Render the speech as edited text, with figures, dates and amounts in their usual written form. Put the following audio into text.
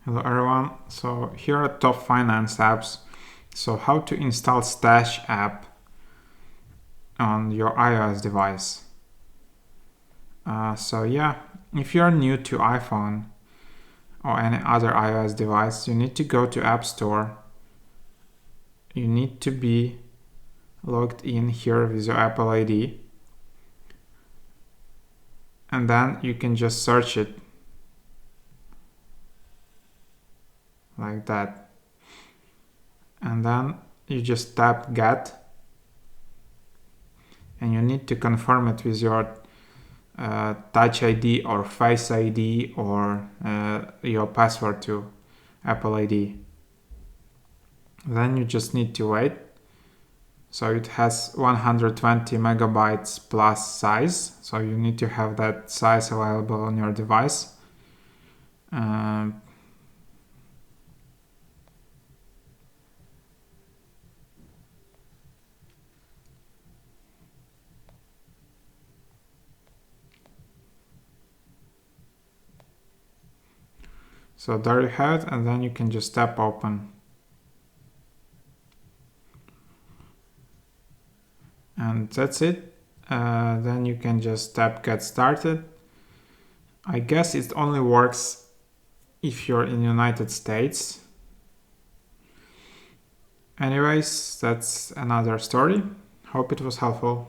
Hello everyone, so here are top finance apps. So how to install Stash app on your iOS device. So yeah, if you're new to iPhone or any other iOS device, you need to go to App Store. You need to be logged in here with your Apple ID. And then you can just search it like that. And then you just tap Get. And you need to confirm it with your Touch ID or Face ID or your password to Apple ID. Then you just need to wait. So it has 120 megabytes plus size. So you need to have that size available on your device. So there you have it, and then you can just tap open. And that's it. Then you can just tap get started. I guess it only works if you're in United States. Anyways, that's another story. Hope it was helpful.